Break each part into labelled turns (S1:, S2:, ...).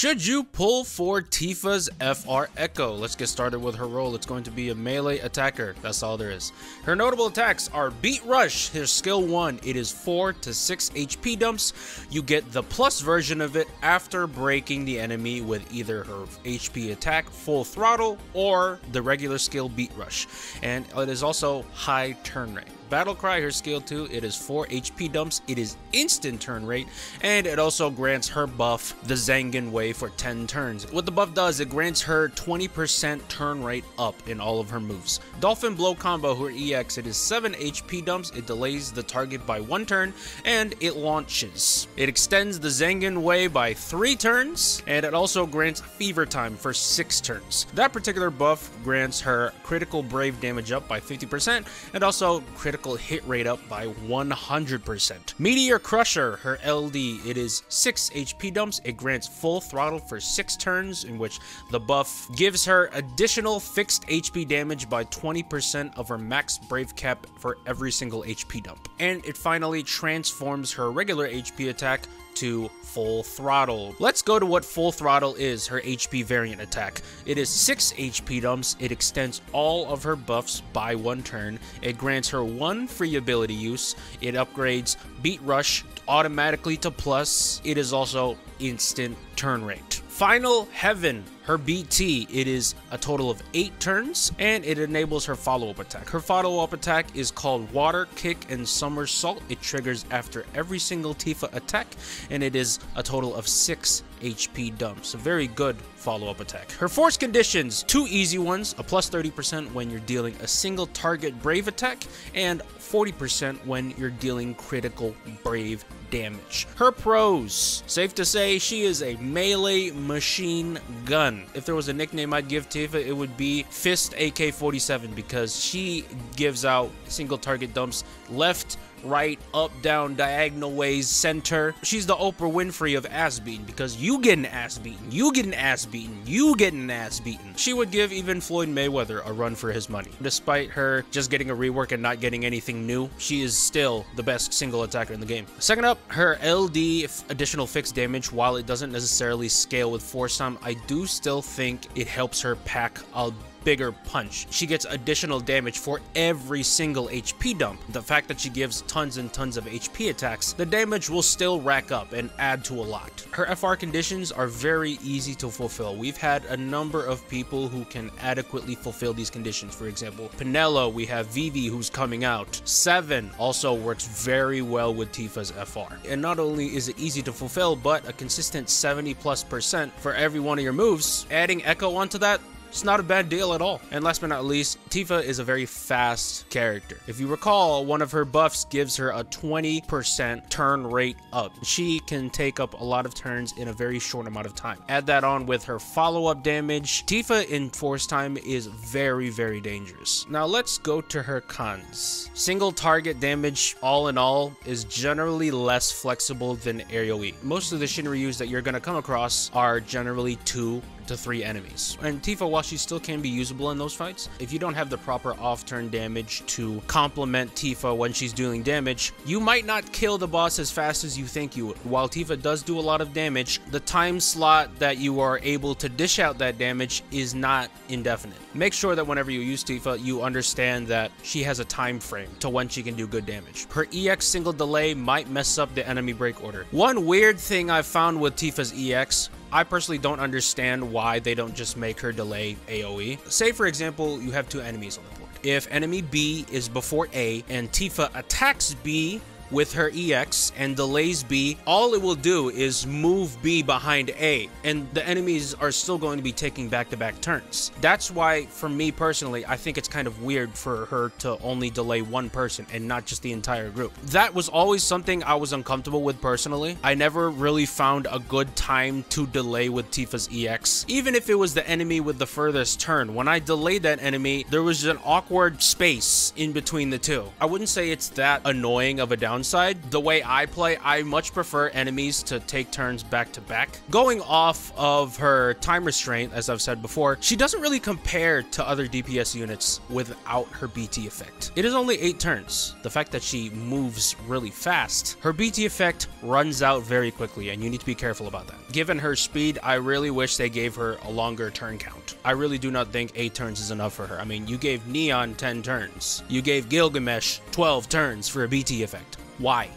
S1: Should you pull for Tifa's FR Echo? Let's get started with her role. It's going to be a melee attacker. That's all there is. Her notable attacks are Beat Rush. Here's skill 1. It is 4 to 6 HP dumps. You get the plus version of it after breaking the enemy with either her HP attack, Full Throttle, or the regular skill Beat Rush. And it is also high turn rate. Battle Cry, her skill 2, it is 4 HP dumps, it is instant turn rate, and it also grants her buff, the Zangan Way, for 10 turns. What the buff does, it grants her 20% turn rate up in all of her moves. Dolphin Blow combo, her EX, it is 7 HP dumps, it delays the target by 1 turn, and it launches. It extends the Zangan Way by 3 turns, and it also grants Fever Time for 6 turns. That particular buff grants her critical brave damage up by 50%, and also critical hit rate up by 100%. Meteor Crusher, her LD, it is 6 HP dumps. It grants Full Throttle for 6 turns, in which the buff gives her additional fixed HP damage by 20% of her max brave cap for every single HP dump. And it finally transforms her regular HP attack to Full Throttle. Let's go to what Full Throttle is, her HP variant attack. It is 6 HP dumps, it extends all of her buffs by 1 turn, it grants her 1 free ability use, it upgrades Beat Rush automatically to plus, it is also instant turn rate. Final Heaven, her BT, it is a total of 8 turns, and it enables her follow-up attack. Her follow-up attack is called Water Kick and Somersault. It triggers after every single Tifa attack, and it is a total of 6 HP dumps. A very good follow-up attack. Her force conditions, 2 easy ones, a plus 30% when you're dealing a single target brave attack, and 40% when you're dealing critical brave damage. Her pros, safe to say she is a melee machine gun. If there was a nickname I'd give Tifa, it would be Fist AK-47, because she gives out single target dumps left, right, up, down, diagonal ways, center. She's the Oprah Winfrey of ass beating, because you get an ass beaten, you get an ass beaten, you get an ass beaten. She would give even Floyd Mayweather a run for his money. Despite her just getting a rework and not getting anything new, she is still the best single attacker in the game. Second up, her LD additional fixed damage. While it doesn't necessarily scale with force time, I do still think it helps her pack a bigger punch. She gets additional damage for every single HP dump. The fact that she gives tons and tons of HP attacks, the damage will still rack up and add to a lot. Her FR conditions are very easy to fulfill. We've had a number of people who can adequately fulfill these conditions. For example, Pinello, we have Vivi who's coming out. 7 also works very well with Tifa's FR. And not only is it easy to fulfill, but a consistent 70+% for every one of your moves. Adding Echo onto that, it's not a bad deal at all. And last but not least, Tifa is a very fast character. If you recall, one of her buffs gives her a 20% turn rate up. She can take up a lot of turns in a very short amount of time. Add that on with her follow-up damage. Tifa in force time is very, very dangerous. Now let's go to her cons. Single target damage, all in all, is generally less flexible than AoE. Most of the Shinryus that you're going to come across are generally 2 to 3 enemies. And Tifa, while she still can be usable in those fights, if you don't have the proper off-turn damage to complement Tifa when she's dealing damage, you might not kill the boss as fast as you think you would. While Tifa does do a lot of damage, the time slot that you are able to dish out that damage is not indefinite. Make sure that whenever you use Tifa, you understand that she has a time frame to when she can do good damage. Her EX single delay might mess up the enemy break order. One weird thing I've found with Tifa's EX, I personally don't understand why they don't just make her delay AoE. Say, for example, you have 2 enemies on the board. If enemy B is before A and Tifa attacks B with her EX and delays B, all it will do is move B behind A, and the enemies are still going to be taking back-to-back turns. That's why, for me personally, I think it's kind of weird for her to only delay one person and not just the entire group. That was always something I was uncomfortable with personally. I never really found a good time to delay with Tifa's EX. Even if it was the enemy with the furthest turn, when I delayed that enemy, there was an awkward space in between the two. I wouldn't say it's that annoying of a down downside. The way I play, I much prefer enemies to take turns back to back. Going off of her time restraint, as I've said before, she doesn't really compare to other DPS units without her BT effect. It is only 8 turns. The fact that she moves really fast, her BT effect runs out very quickly, and you need to be careful about that. Given her speed, I really wish they gave her a longer turn count. I really do not think 8 turns is enough for her. I mean, you gave Neon 10 turns. You gave Gilgamesh 12 turns for a BT effect. Why?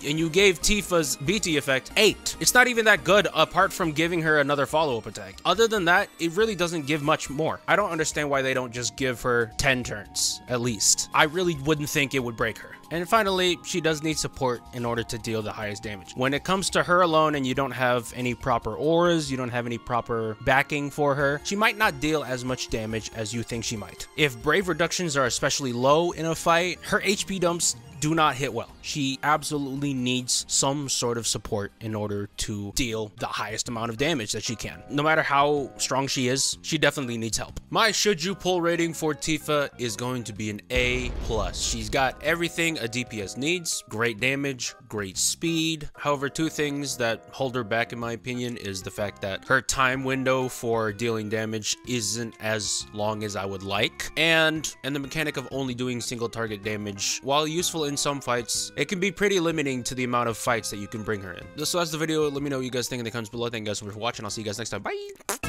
S1: And you gave Tifa's BT effect 8. It's not even that good apart from giving her another follow-up attack. Other than that, it really doesn't give much more. I don't understand why they don't just give her 10 turns, at least. I really wouldn't think it would break her. And finally, she does need support in order to deal the highest damage. When it comes to her alone and you don't have any proper auras, you don't have any proper backing for her, she might not deal as much damage as you think she might. If brave reductions are especially low in a fight, her HP dumps do not hit well. She absolutely needs some sort of support in order to deal the highest amount of damage that she can. No matter how strong she is, she definitely needs help. My should you pull rating for Tifa is going to be an A+. She's got everything a DPS needs: great damage, great speed. However, 2 things that hold her back in my opinion is the fact that her time window for dealing damage isn't as long as I would like, and the mechanic of only doing single target damage, while useful in some fights, it can be pretty limiting to the amount of fights that you can bring her in. So that's the video. Let me know what you guys think in the comments below. Thank you guys so much for watching. I'll see you guys next time. Bye!